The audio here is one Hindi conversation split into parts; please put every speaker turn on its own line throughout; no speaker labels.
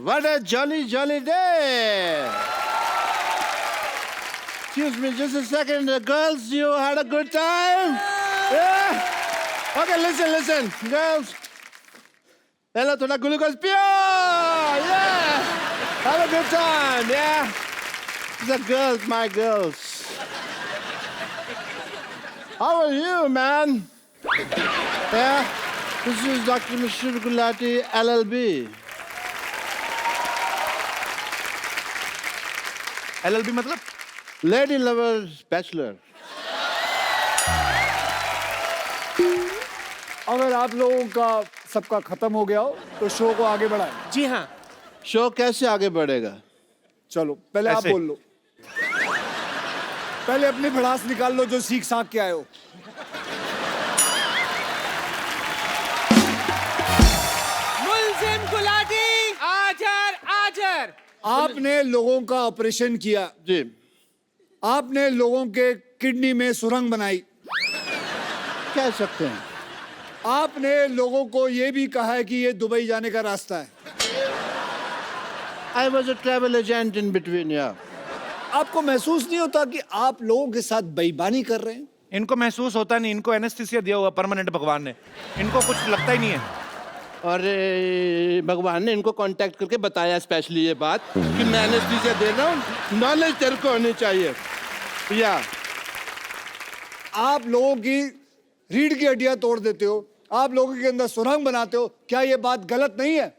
What a jolly, jolly day! Excuse me, just a second. Girls, you had a good time? Yeah? Okay, listen. Girls. Hello, thoda glucose pure! Yeah! Have a good time, yeah? The girls, my girls. How are you, man? Yeah? This is Dr. Mishra Gulati, LLB.
LLB मतलब?
Lady Lovers Bachelor.
अगर आप लोगों का सबका खत्म हो गया हो तो शो को आगे बढ़ाएं।
जी हाँ।
शो कैसे आगे बढ़ेगा?
चलो पहले आप
ऐसे।
बोल लो। पहले अपनी भड़ास निकाल लो जो सीख साख के आए हो।
मुल्जिम गुलाटी आजर
आपने लोगों का ऑपरेशन किया,
जी।
आपने लोगों के किडनी में सुरंग बनाई,
कह सकते हैं।
आपने लोगों को ये भी कहा है कि ये दुबई जाने का रास्ता है।
I was a travel agent in between, yeah.
आपको महसूस नहीं होता कि आप लोगों के साथ बेईमानी कर रहे हैं?
इनको महसूस होता नहीं, इनको एनेस्थीसिया दिया हुआ परमानेंट भगवान ने, इनको कुछ लगता ही नहीं है।
और भगवान ने इनको कांटेक्ट करके बताया स्पेशली ये बात कि मैं एनेस्थीसिया दे रहा हूँ, नॉलेज तेरे को होनी चाहिए। या
आप लोगों की रीढ़ की हड्डियां तोड़ देते हो, आप लोगों के अंदर सुरंग बनाते हो, क्या ये बात गलत नहीं है?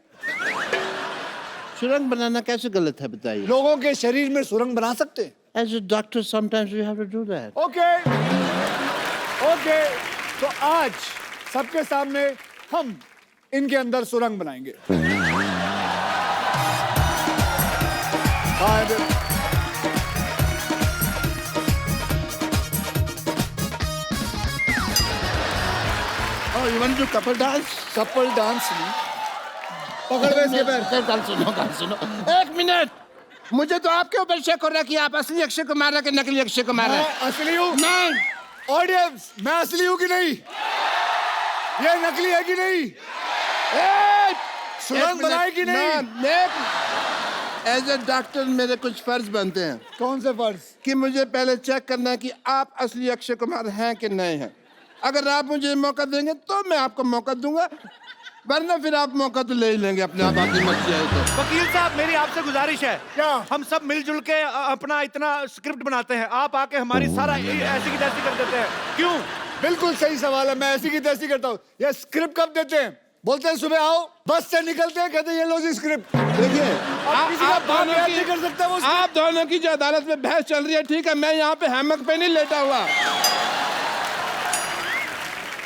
सुरंग बनाना कैसे गलत है बताइए?
लोगों के शरीर में सुरंग बना सकते हैं।
As a doctor, sometimes we have to do that.
Okay, तो आज सबके सामने हम इनके अंदर सुरंग बनाएंगे।
Oh, you want to do couple dance?
Couple dance नहीं, पकड़ में इसके पैर।
गाल सुनो। एक मिनट, मुझे तो आपके ऊपर शक हो रहा है कि आप असली अक्षय कुमार है कि नकली अक्षय कुमार है।
मैं असली हूँ।
नहीं,
ऑडियंस, मैं असली हूँ कि नहीं? ये नकली है कि नहीं? सुरंग बनाए कि नहीं?
एज ए डॉक्टर मेरे कुछ फर्ज बनते हैं
कौन से फर्ज?
कि मुझे पहले चेक करना है कि आप असली अक्षय कुमार हैं कि नहीं हैं। अगर आप मुझे मौका देंगे तो मैं आपको मौका दूंगा, वरना फिर आप मौका तो ले ही लेंगे अपने आप, आपकी मर्जी है तो।
वकील साहब, मेरी आपसे गुजारिश है,
क्या?
हम सब मिलजुल के अपना इतना स्क्रिप्ट बनाते हैं, आप आके हमारी सारा ऐसी की तैसी कर देते हैं, क्यों?
बिल्कुल सही सवाल है। मैं ऐसी की तैसी करता हूँ। ये स्क्रिप्ट कब देते हैं? बोलते हैं सुबह आओ, बस से निकलते हैं, कहते हैं ये लो जी स्क्रिप्ट।
देखिए,
आप किसी का बाप याद नहीं कर सकता वो
आप दोनों की जो अदालत में बहस चल रही है, ठीक है, मैं यहाँ पे हैमक पे नहीं लेटा हुआ।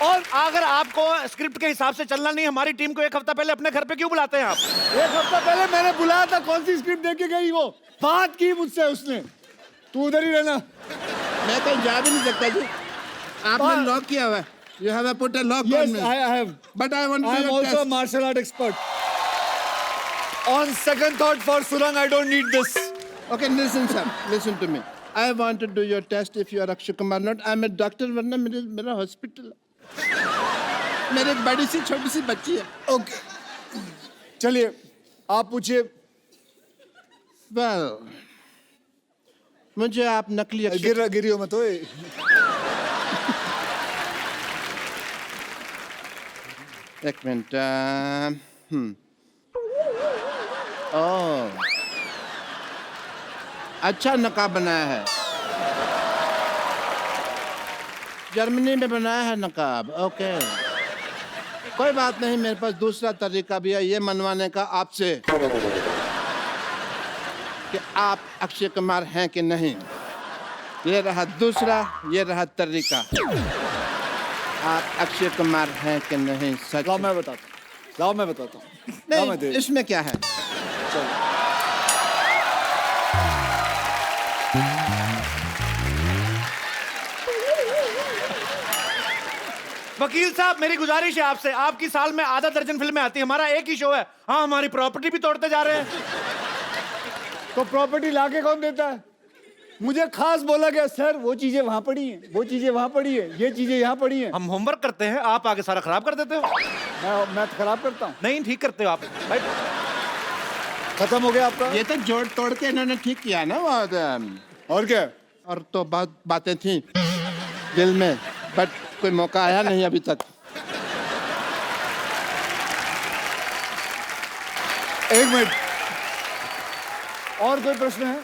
और अगर आपको स्क्रिप्ट के हिसाब से चलना नहीं, हमारी टीम को एक हफ्ता पहले अपने घर पे क्यों बुलाते हैं आप?
एक हफ्ता पहले मैंने बुलाया था, कौन सी स्क्रिप्ट देके गई? वो बात की मुझसे उसने, तू उधर ही रहना।
मैं कहीं जा भी नहीं सकता जी, आपने लॉक किया हुआ है। You have put a lock on me.
I have.
But I want to
I am
do a
also a
test.
martial art expert. On second thought, for Surang, I don't need this.
Okay, listen, sir. Listen to me. I want to do your test if you are Akshay Kumar not. I'm a doctor, वरना मेरा हॉस्पिटल है। मेरे एक बड़ी सी छोटी सी बच्ची है।
Okay. चलिए, आप पूछिए।
Well, मुझे आप नकली अक्षय
गिरियो मत ओए।
एक मिनट। ओह, अच्छा नकाब बनाया है, जर्मनी में बनाया है नकाब। ओके, कोई बात नहीं, मेरे पास दूसरा तरीका भी है ये मनवाने का आपसे कि आप अक्षय कुमार हैं कि नहीं। ये रहा दूसरा, ये रहा तरीका। आप अक्षय कुमार हैं कि नहीं? सच?
लाओ मैं बताता हूँ। लाओ मैं बताता हूँ। लाओ मैं
नहीं,
दे।
इसमें क्या है?
वकील साहब, मेरी गुजारिश है आपसे, आपकी साल में आधा दर्जन फिल्में आती हैं, हमारा एक ही शो है। हाँ, हमारी प्रॉपर्टी भी तोड़ते जा रहे हैं।
तो प्रॉपर्टी लाके कौन देता है? मुझे खास बोला गया सर वो चीजें वहां पड़ी हैं, वो चीजें वहां पड़ी हैं, ये चीजें यहाँ पड़ी हैं।
हम होमवर्क करते हैं, आप आगे सारा खराब कर देते हो।
मैं तो खराब करता हूँ।
नहीं, ठीक करते हो आप। भाई
खत्म हो गया आपका?
ये तो जोड़ तोड़ के इन्होंने ठीक किया ना वो
और क्या?
और तो बहुत बातें थी दिल में, बट कोई मौका आया नहीं अभी तक।
एक मिनट, और कोई प्रश्न है?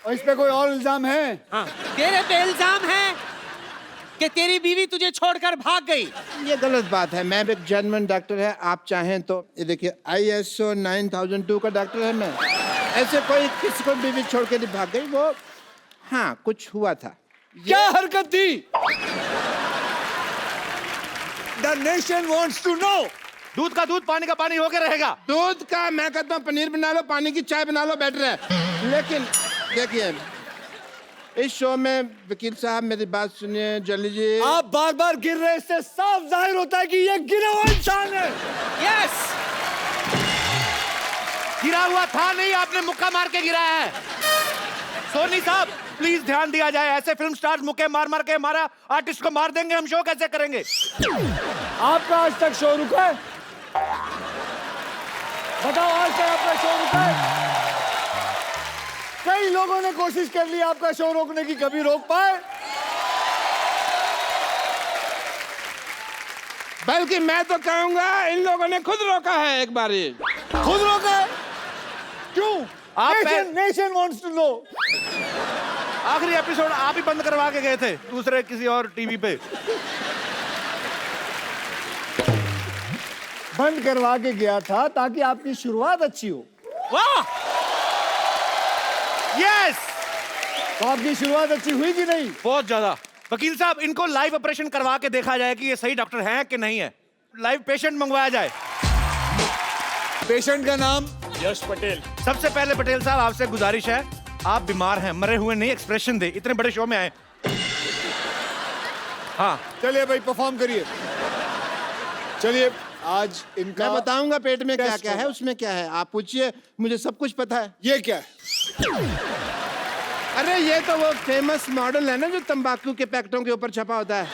और इस पे कोई और इल्जाम है?
तेरे पे इल्जाम है कि तेरी बीवी तुझे छोड़कर भाग गई।
ये गलत बात है, मैं भी एक जर्मन डॉक्टर है, आप चाहें तो ये देखिए ISO 9002 का डॉक्टर है मैं। ऐसे कोई किसी को बीवी छोड़ के नहीं भाग गई, वो हाँ कुछ हुआ था।
क्या हरकत थी? The nation wants to know.
दूध का दूध, पानी का पानी होके रहेगा।
दूध का मैं कहता हूँ पनीर बना लो, पानी की चाय बना लो, बेटर है। लेकिन देखिए इस शो में वकील साहब मेरी बात सुनिए जल्दी जी।
आप बार बार गिर रहे, इससे साफ जाहिर होता है कि ये गिरा हुआ इंसान है।
यस,
गिरा हुआ था नहीं, आपने मुक्का मार के गिराया है। सोनी साहब प्लीज ध्यान दिया जाए, ऐसे फिल्म स्टार्स मुक्के मार मार के हमारा आर्टिस्ट को मार देंगे, हम शो कैसे करेंगे?
आपका आज तक शो रुका है? बताओ, आज तक आपका शो रुका है? कई लोगों ने कोशिश कर ली आपका शो रोकने की, कभी रोक पाए?
बल्कि मैं तो कहूंगा इन लोगों ने खुद रोका है एक बारी।
खुद रोका है? क्यों?
आप
नेशन वांट्स टू नो।
आखिरी एपिसोड आप ही बंद करवा के गए थे दूसरे किसी और टीवी पे।
बंद करवा के गया था ताकि आपकी शुरुआत अच्छी हो।
वाह, यस,
तो आपकी शुरुआत अच्छी हुई कि नहीं?
बहुत ज्यादा। वकील साहब इनको लाइव ऑपरेशन करवा के देखा जाए कि ये सही डॉक्टर है कि नहीं है। लाइव पेशेंट मंगवाया जाए।
पेशेंट का नाम?
यश पटेल।
सबसे पहले पटेल साहब आपसे गुजारिश है, आप बीमार हैं, मरे हुए नहीं, एक्सप्रेशन दे, इतने बड़े शो में आए। हाँ
चलिए भाई, परफॉर्म करिए। चलिए, आज इनका
मैं बताऊंगा पेट में क्या
टेस्ट
क्या है,
होगा।
उसमें क्या है, आप पूछिए, मुझे सब कुछ पता है।
ये क्या है?
अरे ये तो वो फेमस मॉडल है ना जो तंबाकू के पैकेटों के ऊपर छपा होता है।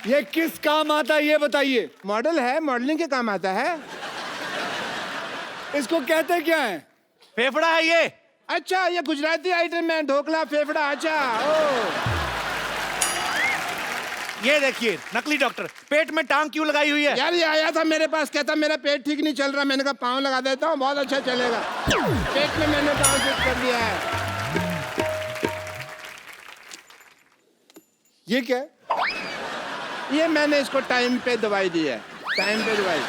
ये किस काम आता है ये बताइए।
मॉडल है, मॉडलिंग के काम आता है।
इसको कहते क्या है?
फेफड़ा है ये।
अच्छा, ये गुजराती आइटम है, ढोकला फेफड़ा। अच्छा, ओ
ये देखिए नकली डॉक्टर, पेट में टांग क्यों लगाई हुई है?
यार ये आया था मेरे पास, कहता मेरा पेट ठीक नहीं चल रहा, मैंने कहा पाँव लगा देता हूँ, बहुत अच्छा चलेगा। पेट में मैंने पाँव फिट कर दिया है।
ये क्या है?
ये मैंने इसको टाइम पे दवाई दी है, टाइम पे दवाई।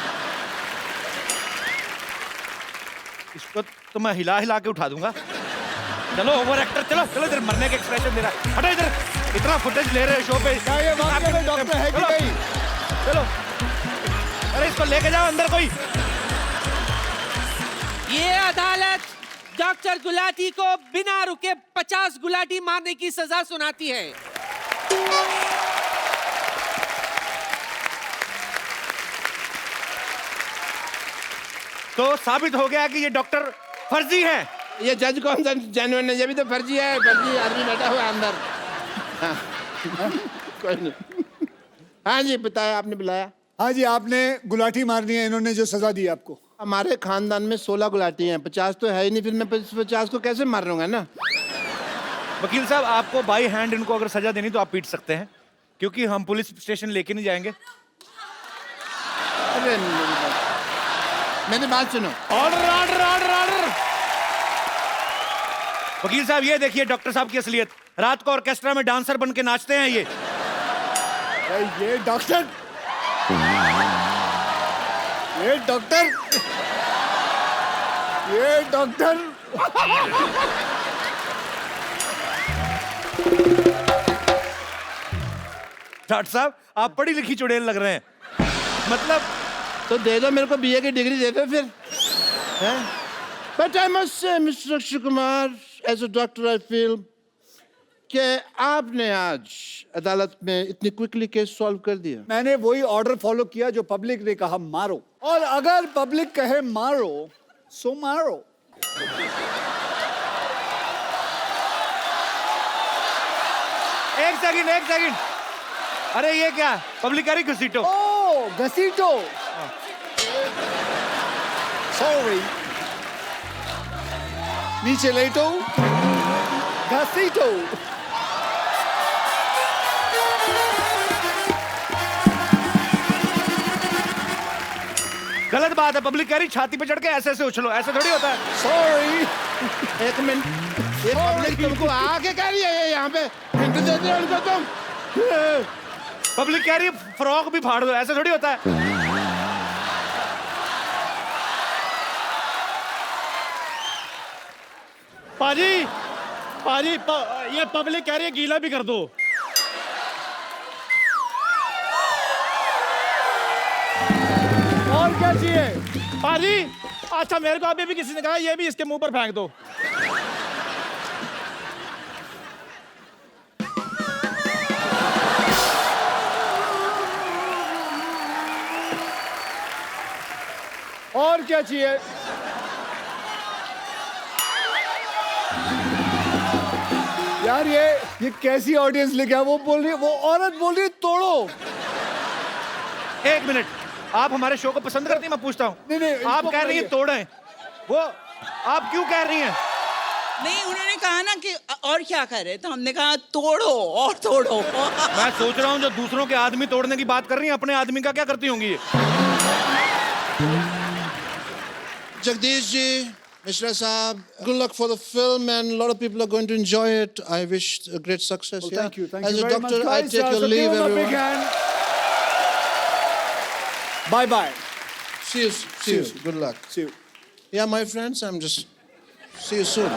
इसको तो मैं हिला हिला के उठा दूंगा। चलो ओवर एक्टर, चलो चलो, इधर मरने के एक्सप्रेशन दे रहा है। हटो इधर, इतना फुटेज ले रहे हो शो पे।
क्या ये वाकई में डॉक्टर है कि
चलो,
नहीं?
चलो, अरे इसको लेके जाओ अंदर कोई।
ये अदालत डॉक्टर गुलाटी को बिना रुके 50 गुलाटी मारने की सजा सुनाती है।
तो साबित हो गया कि ये डॉक्टर फर्जी है।
ये जज कौन सा जेन्युइन है? ये भी तो फर्जी है, फर्जी आदमी बैठा हुआ है अंदर। हाँ, कोई नहीं। हाँ जी, बताया, आपने बुलाया।
हाँ जी, आपने गुलाटी मारनी है, इन्होंने जो सजा दी आपको।
हमारे खानदान में 16 गुलाटी हैं, 50 तो है ही नहीं, फिर मैं 50 को कैसे मार लूंगा ना।
वकील साहब आपको बाई हैंड इनको अगर सजा देनी तो आप पीट सकते हैं, क्योंकि हम पुलिस स्टेशन लेके नहीं जाएंगे।
अरे मेरी बात सुनो।
Order order order order. वकील साहब ये देखिए डॉक्टर साहब की असलियत, रात को ऑर्केस्ट्रा में डांसर बन के नाचते हैं ये।
ये डॉक्टर, ये डॉक्टर, ये डॉक्टर।
डॉक्टर साहब आप पढ़ी लिखी चुड़ैल लग रहे हैं। मतलब
तो दे दो मेरे को, BA की डिग्री दे दो फिर। But I must say mister Akshay Kumar, as a doctor I feel कि आपने आज अदालत में इतनी क्विकली केस सॉल्व कर दिया।
मैंने वही ऑर्डर फॉलो किया जो पब्लिक ने कहा मारो, और अगर पब्लिक कहे मारो सो मारो।
एक सेकंड, अरे ये क्या पब्लिक घसीटो।
ओ घसीटो,
Sorry. नीचे लेटो. घसीटो.
गलत बात है, पब्लिक कह रही छाती पे चढ़ के ऐसे ऐसे उछलो, ऐसे थोड़ी होता है।
Sorry. एक मिनट. ये पब्लिक तुमको आगे कह रही है ये यहाँ पे. हिंट दे दो उनको तुम.
पब्लिक कह रही है फ्रॉक भी फाड़ दो, ऐसे थोड़ी होता है।
पाजी, पाजी, ये पब्लिक कह रही है गीला भी कर दो।
और क्या चाहिए?
पाजी, अच्छा मेरे को अभी भी किसी ने कहा ये भी इसके मुंह पर फेंक दो।
और क्या चाहिए? यार ये कैसी ऑडियंस लेके आ? वो बोल रही है, वो औरत बोल रही है तोड़ो।
एक मिनट, आप हमारे शो को पसंद करती हैं? मैं पूछता हूँ।
नहीं,
आप
इसको
कह रही हैं
बताइए।
तोड़ें, वो आप क्यों कह रही हैं?
नहीं, उन्होंने कहा ना कि और क्या करे, तो हमने कहा तोड़ो और तोड़ो।
मैं सोच रहा हूँ जो दूसरों के आदमी तोड़ने की बात कर रही हैं, अपने आदमी का क्या करती होंगी ये?
Jagdish ji, Mishra Saab, good luck for the film, and a lot of people are going to enjoy it. I wish a great success.
Well,
Yeah.
thank you
As a
very
doctor,
much,
I
guys.
take your
So
leave,
give him a big
everyone.
hand. Bye bye.
See you. See you. Good luck.
See you.
Yeah, my friends, I'm just. See you soon.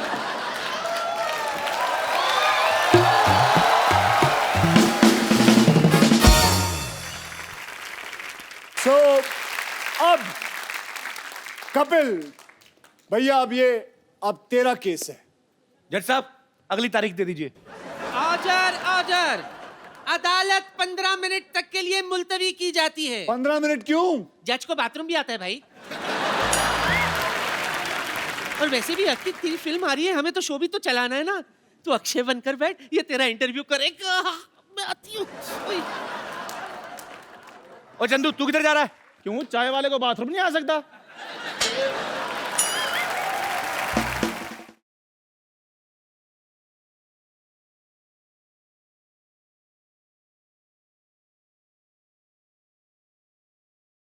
So, अब कपिल भैया, अब तेरा केस है।
जज साहब, अगली तारीख दे दीजिए।
Order order. अदालत 15 मिनट तक के लिए मुलतवी की जाती है।
15 मिनट क्यों?
जज को बाथरूम भी आता है भाई। और वैसे भी अक्की, तेरी फिल्म आ रही है, हमें तो शो भी तो चलाना है ना। तू अक्षय बनकर बैठ, ये तेरा इंटरव्यू करेगा। मैं आती हूँ। ओए।
और चंदू, तू किधर जा रहा है?
क्यों, चाय वाले को बाथरूम नहीं आ सकता?